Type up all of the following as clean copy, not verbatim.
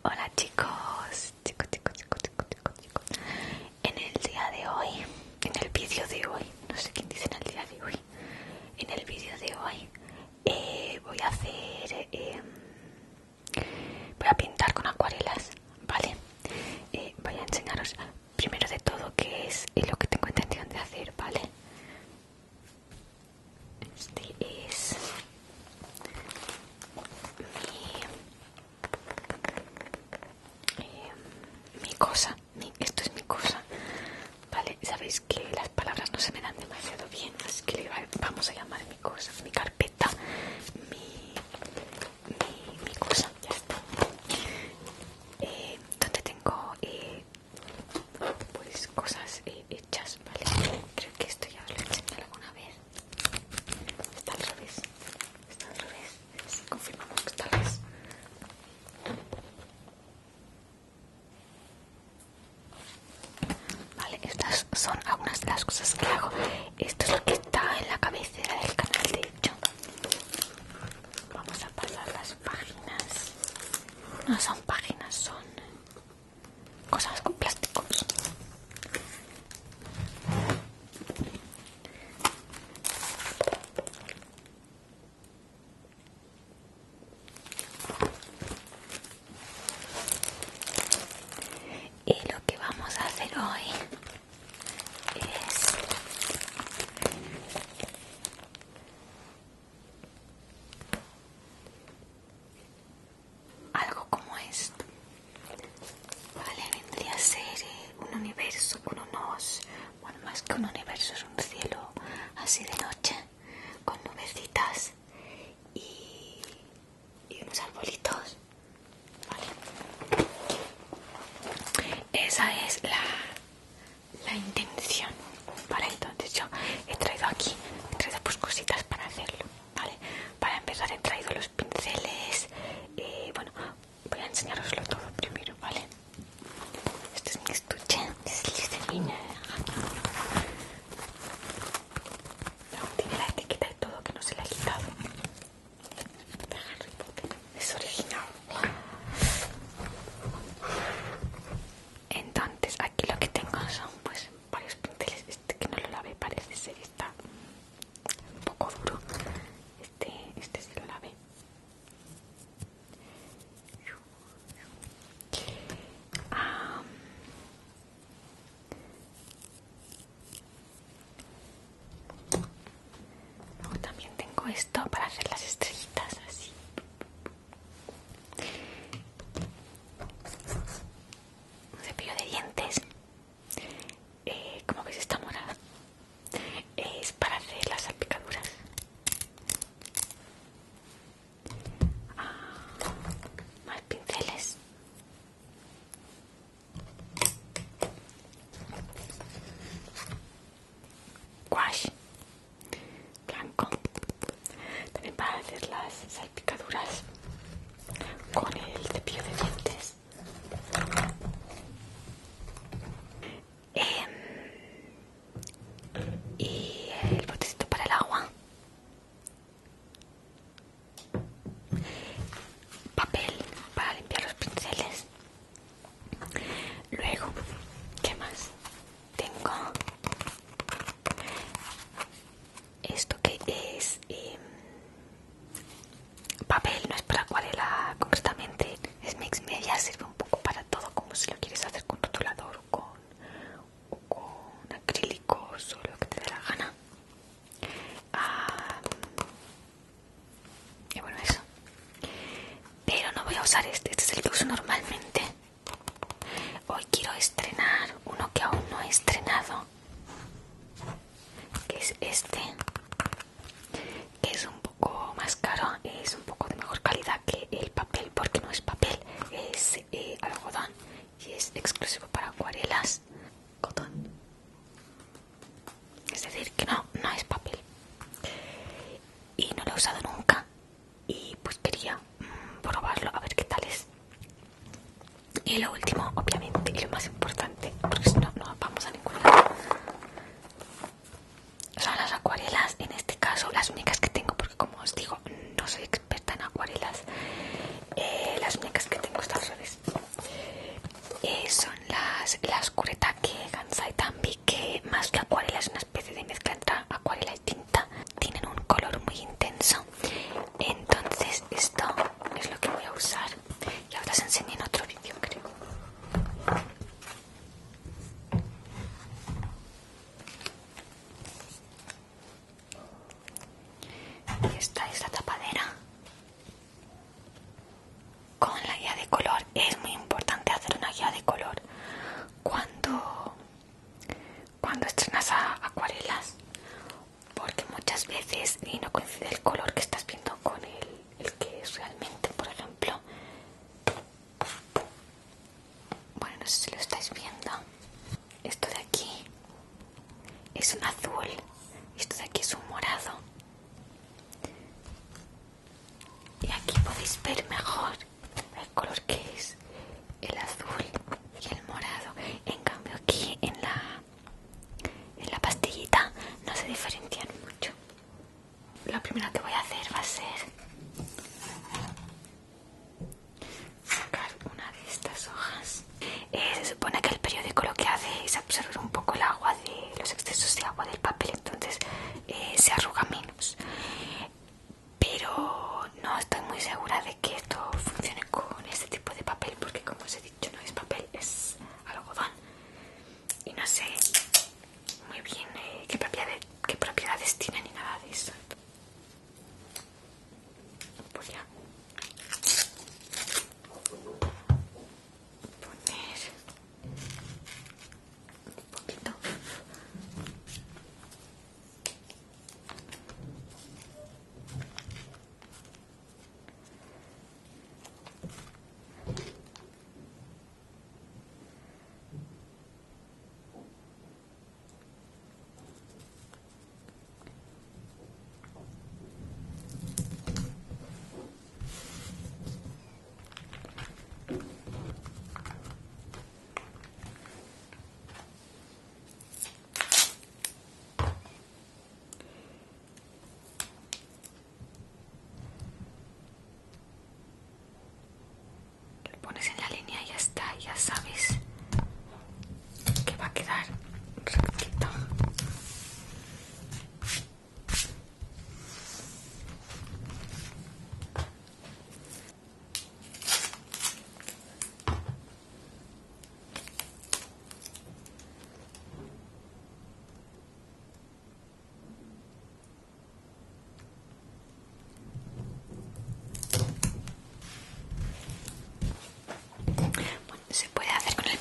Hola chicos, chicos. En el día de hoy, en el vídeo de hoy, no sé quién dice en el día de hoy, en el vídeo de hoy voy a hacer, voy a pintar con acuarelas, ¿vale? Voy a enseñaros primero de todo qué es lo que tengo intención de hacer, ¿vale? Este es mi cosa, esto es mi cosa, vale. Sabéis que las palabras no se me dan demasiado bien, así que vamos a llamar mi cosa, mi carpeta, mi cosa, ya está. Donde tengo pues cosas hechas, vale. Creo que esto ya os lo he enseñado alguna vez. Está al revés, sí, confirmamos que está al revés. Vale, estas son algunas de las cosas que hago. Esto es lo que está en la cabecera del canal, de hecho. Vamos a pasar las páginas. No son páginas, son cosas con plásticos. Y lo que vamos a hacer hoy es algo como esto, vale. Vendría a ser un universo con unos, bueno, más que un universo, es un cielo así de noche con nubecitas y unos arbolitos, vale. Esa es la intención, vale. Entonces yo he traído aquí, pues cositas para hacerlo, vale. Para empezar he traído los pinceles, bueno, voy a enseñaroslo todo primero, vale. Este es mi estuche de Slytherin. No, tiene la etiqueta y todo, que no se la he quitado. De Harry Potter, es original. Entonces aquí lo que tengo son pues varios pinceles. Este que no lo lavé parece ser, está un poco duro. Este sí lo lavé. Luego también tengo esto para hacer las estrellitas así. Un cepillo de dientes. Como veis está morada. Es para hacer las salpicaduras. Más pinceles. Wash blanco. También para hacer las salpicaduras con el cepillo de dientes. Y el botecito para el agua. Papel para limpiar los pinceles. Luego, ¿qué más? Tengo esto que es papel, no es para acuarela concretamente, es mix media, sirve un poco para todo, como si lo quieres hacer con rotulador o con acrílicos o lo que te dé la gana. Y bueno, eso. Pero no voy a usar este es el que uso normalmente. Hoy quiero estrenar uno que aún no he estrenado, que es este, que es un poco más caro, es un poco de mejor calidad que el papel, porque no es papel, es algodón y es exclusivo para acuarelas. Cotón. Es decir, que no es papel. Y no lo he usado nunca. Y pues quería probarlo, a ver qué tal es. Y lo último, obviamente, y lo más importante, porque si no, no vamos a ningún lado, son las acuarelas. En este caso, las únicas que tengo, porque como os digo, no soy experta en acuarelas. Las únicas que tengo están al revés. podéis ver mejor el color que es el azul y el morado. En cambio aquí en la pastillita no se diferencian mucho. Lo primero que voy a hacer va a ser sacar una de estas hojas. Se supone que el periódico lo que hace es absorber un poco el agua de los excesos de agua del papel, entonces se arruga menos. Pero no estoy muy segura de que esto funcione con este tipo de papel, porque como os he dicho no es papel, es algodón. Y no sé muy bien qué propiedades tiene ni nada de eso. Pues ya. Poner un poquito. Lo pones en la línea y ya está, ya sabes que va a quedar rectito. Bueno, se puede hacer con el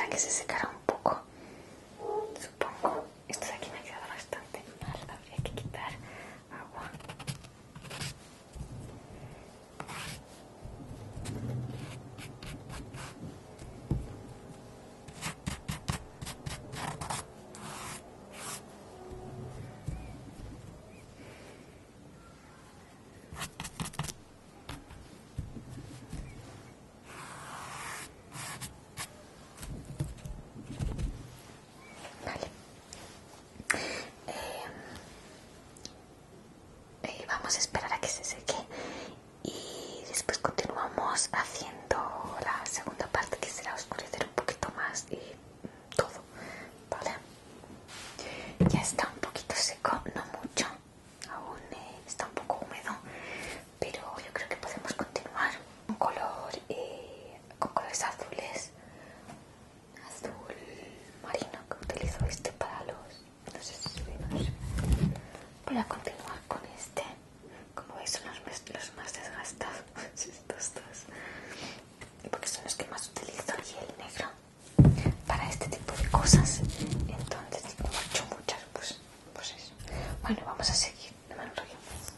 para que se secara un poco, supongo. Esto de aquí me ha quedado bastante mal, habría que quitar agua. Vale. Vamos a esperar a que se seque y después continuamos haciendo la segunda parte, que será oscurecer un poquito más y todo, ¿vale? Ya está un poquito seco, no mucho, aún está un poco húmedo, pero yo creo que podemos continuar con colores azules, azul marino, que utilizo este para los, no sé si se ve, no sé. Voy a continuar con este. Como veis, son los más desgastados estos dos, porque son los que más utilizo, y el negro para este tipo de cosas. Entonces, como he hecho muchas, pues eso. Bueno, vamos a seguir, no me enrollo más.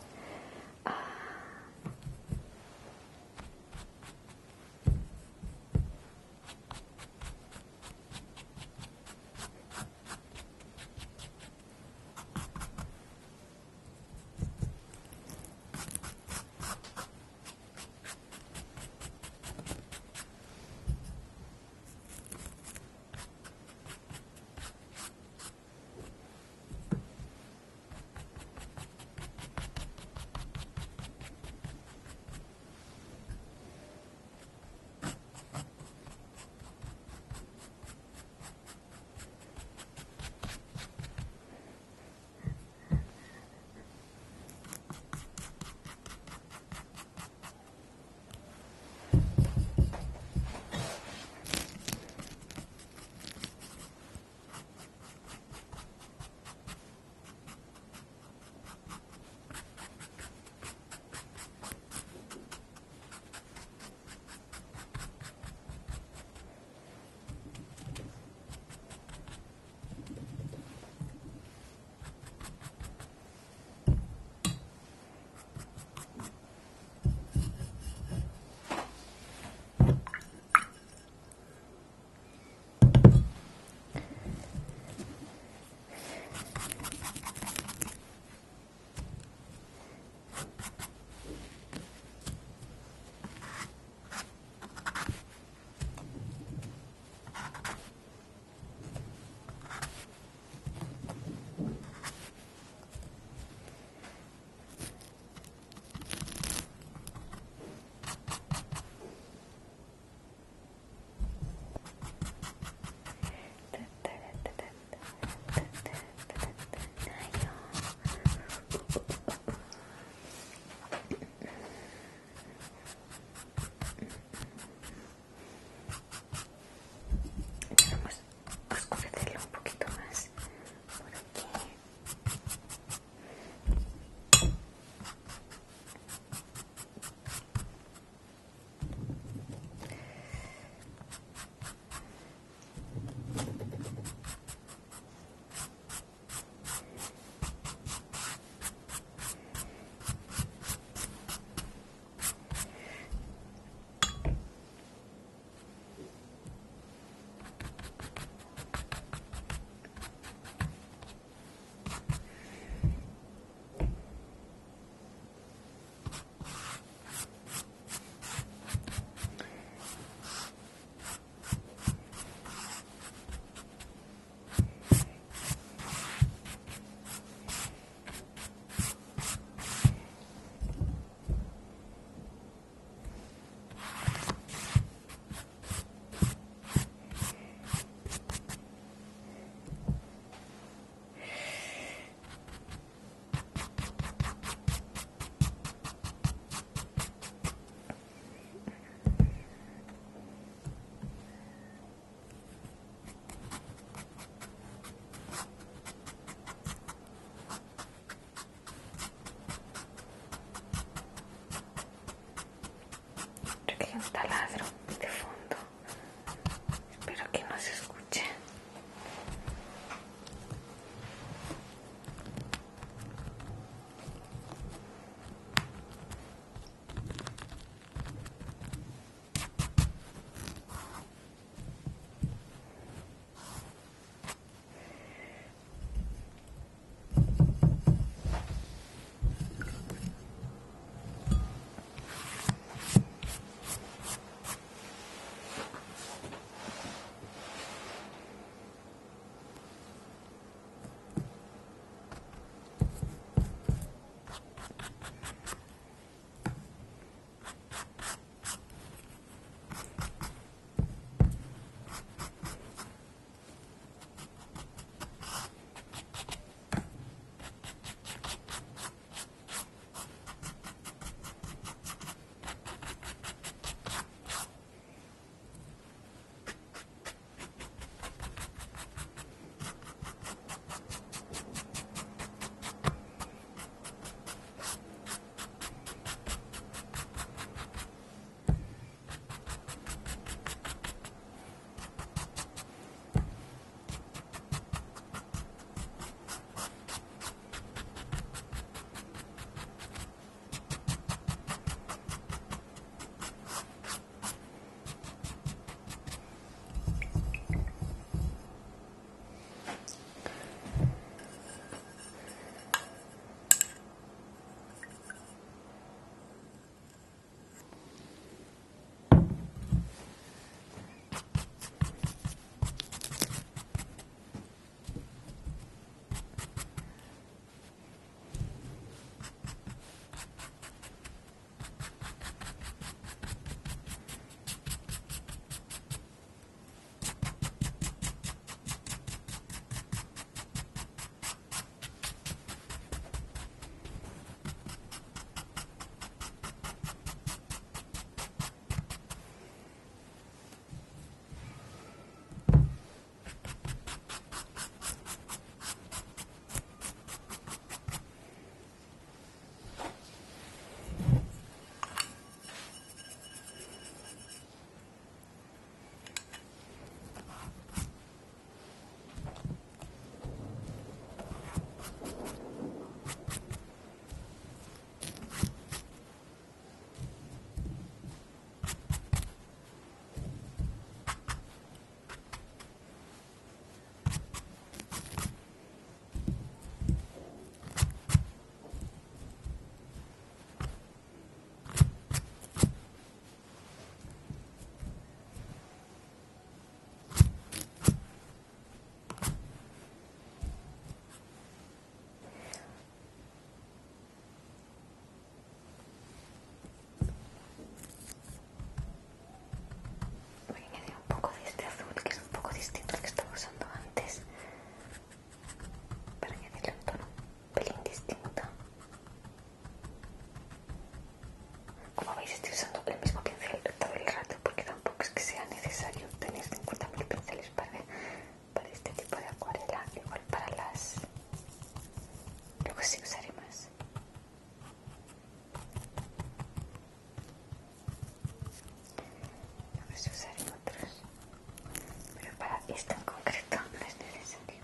veis, estoy usando el mismo pincel todo el rato porque tampoco es que sea necesario tener 50.000 pinceles para este tipo de acuarela. Igual para las... luego sí usaré más. Luego sí usaré otros. Pero para esto en concreto no es necesario.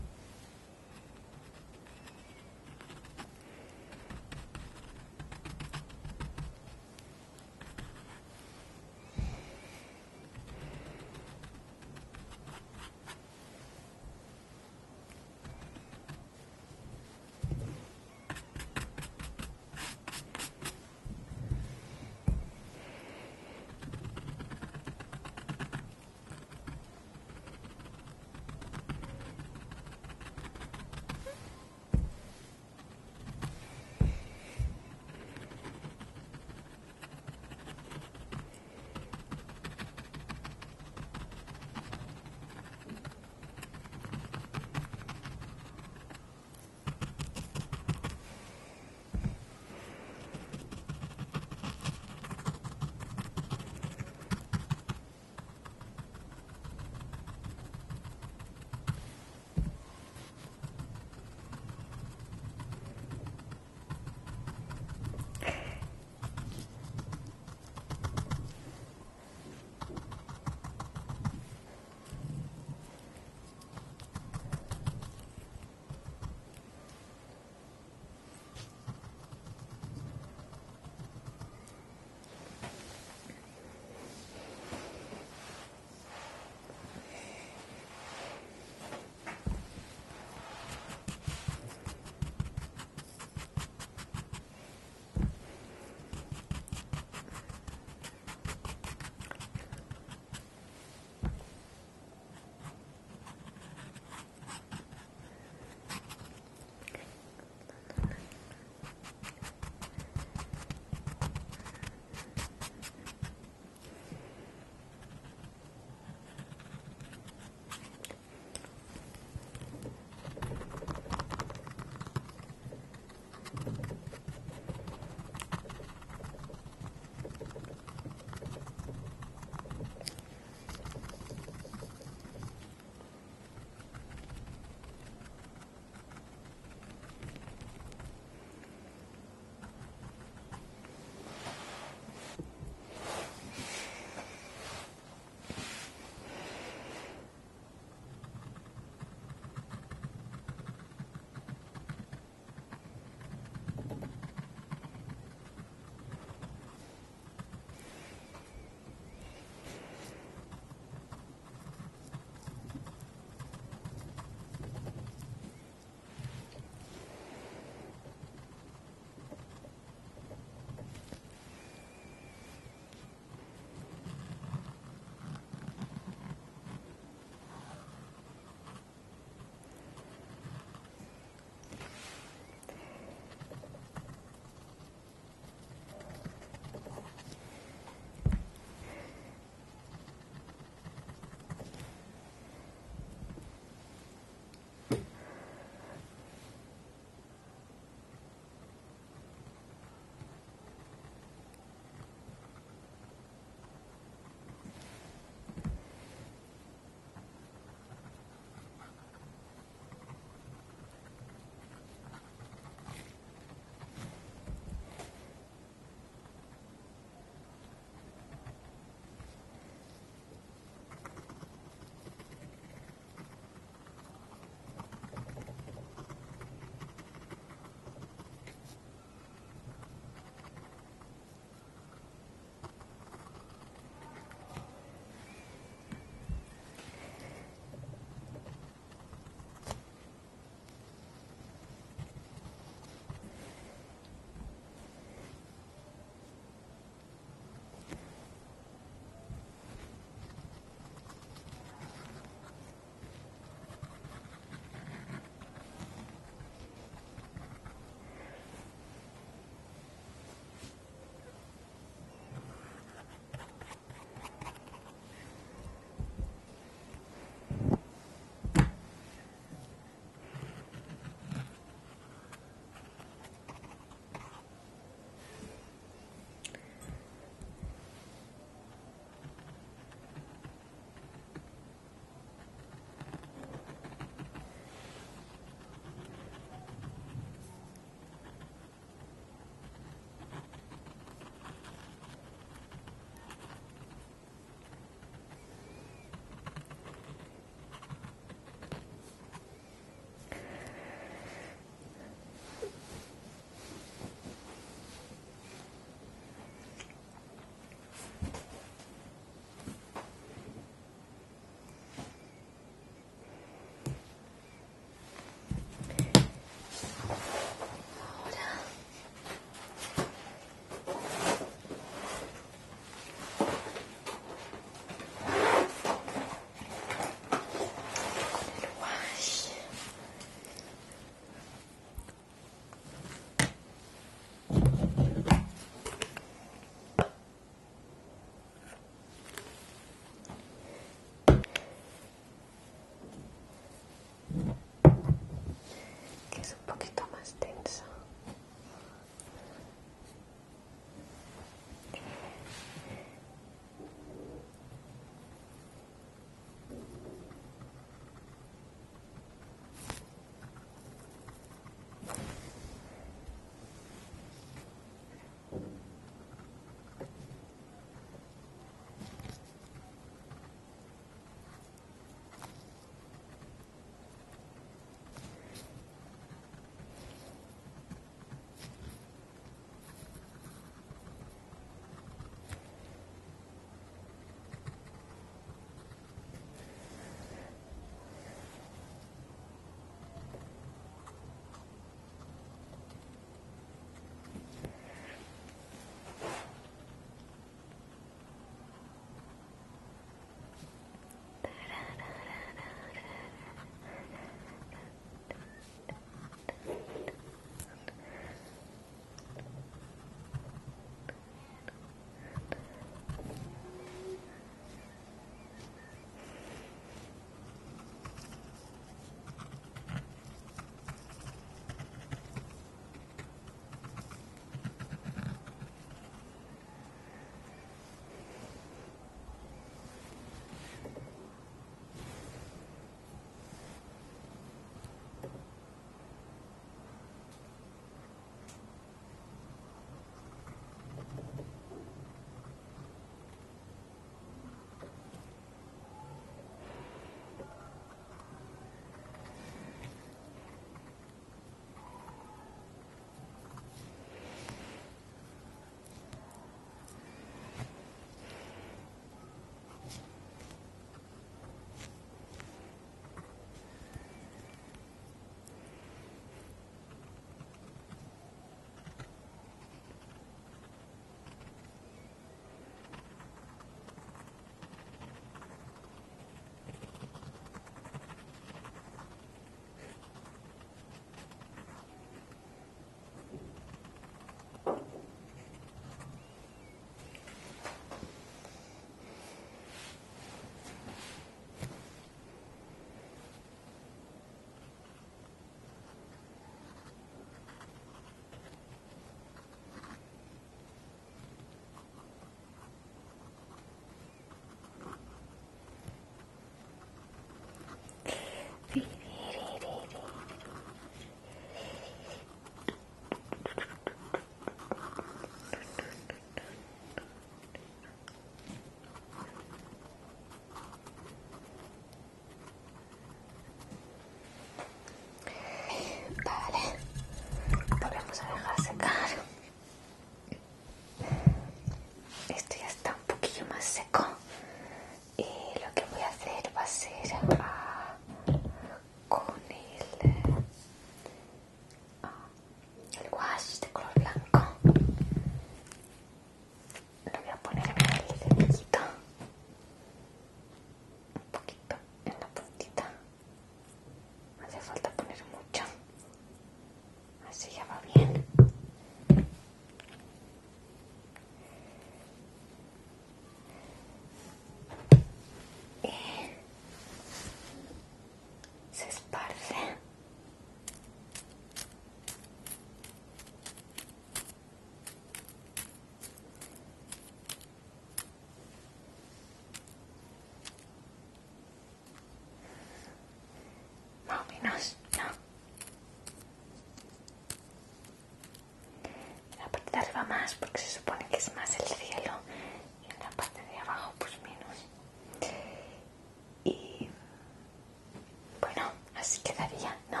así quedaría, ¿no?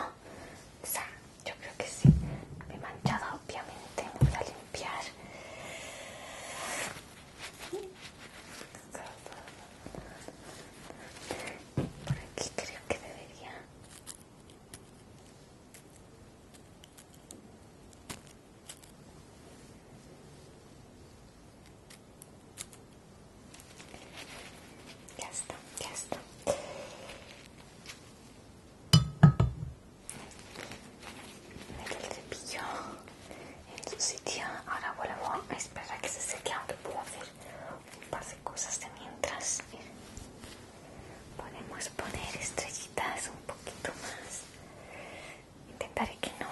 O sea, yo creo que sí. Me he manchado, obviamente. Me voy a limpiar. Por aquí creo que debería. Ya está, ya está. Meto el cepillo en su sitio. Ahora vuelvo a esperar a que se seque, aunque puedo hacer un par de cosas de mientras. Podemos poner estrellitas un poquito más. Intentaré que no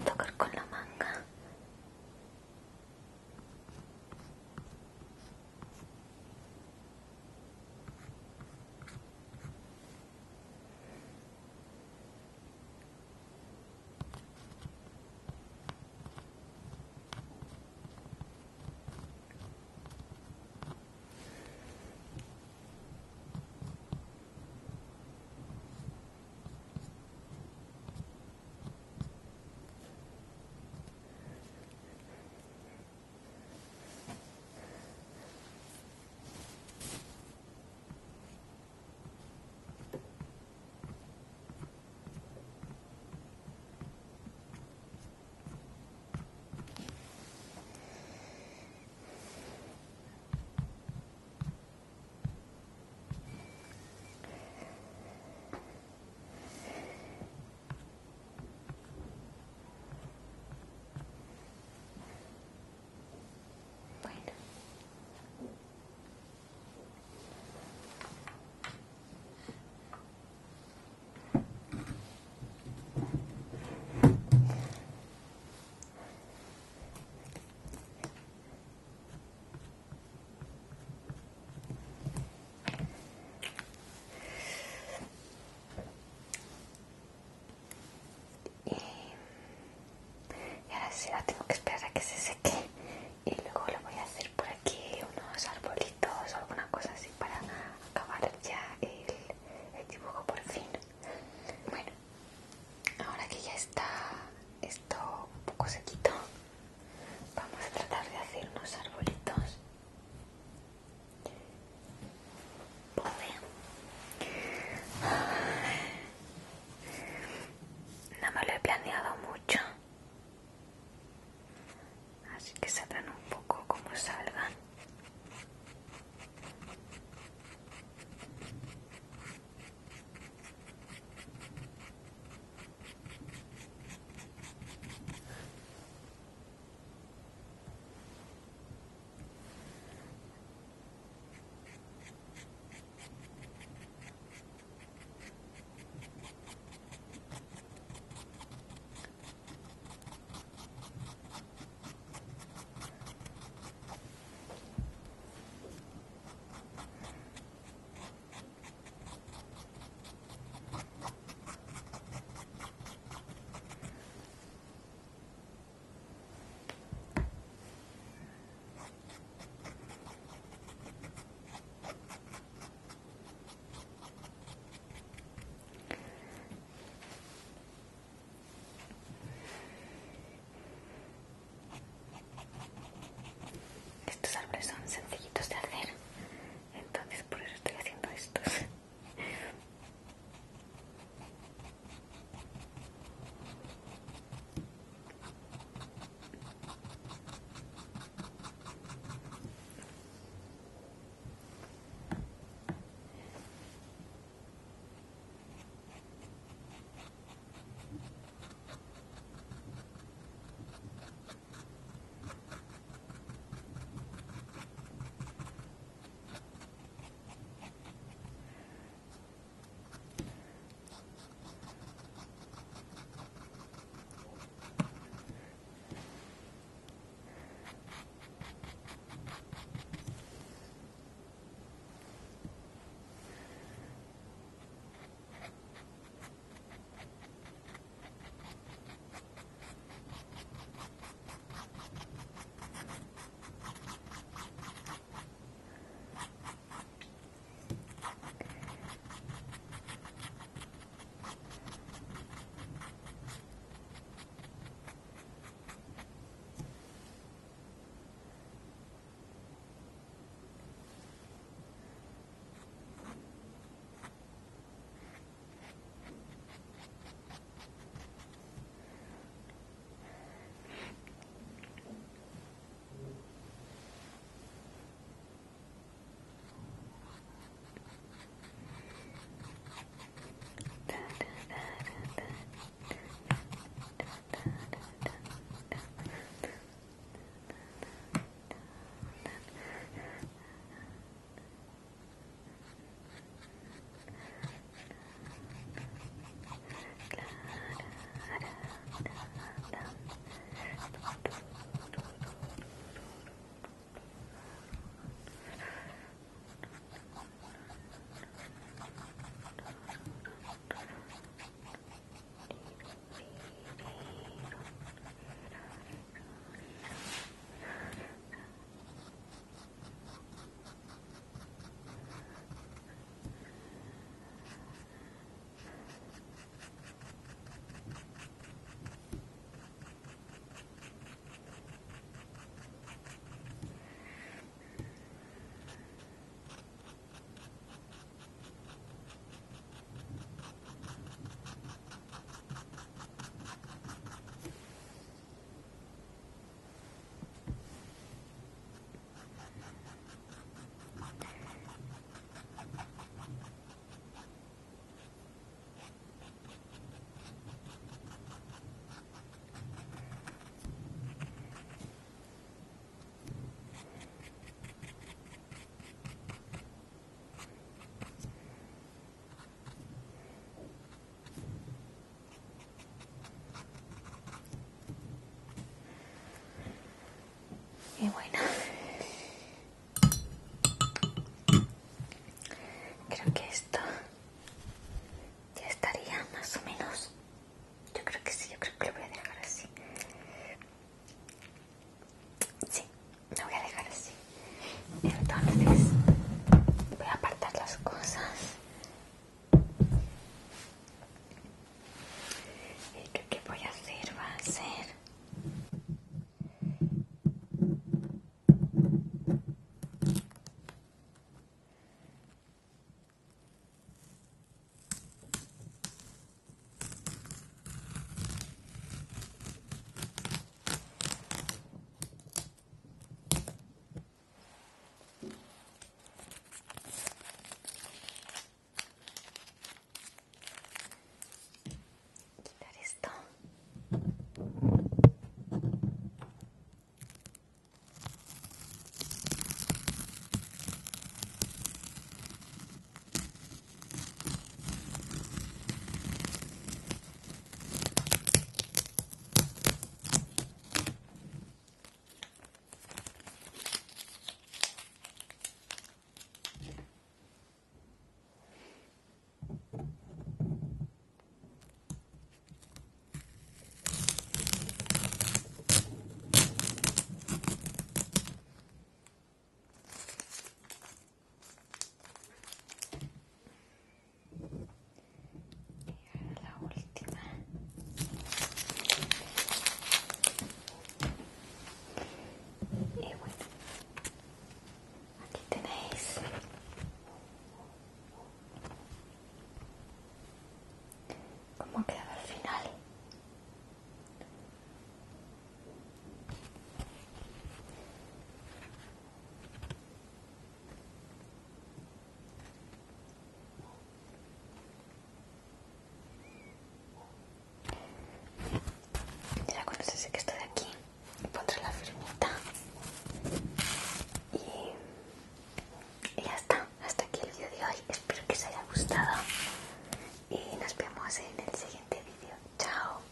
tocar con la manga.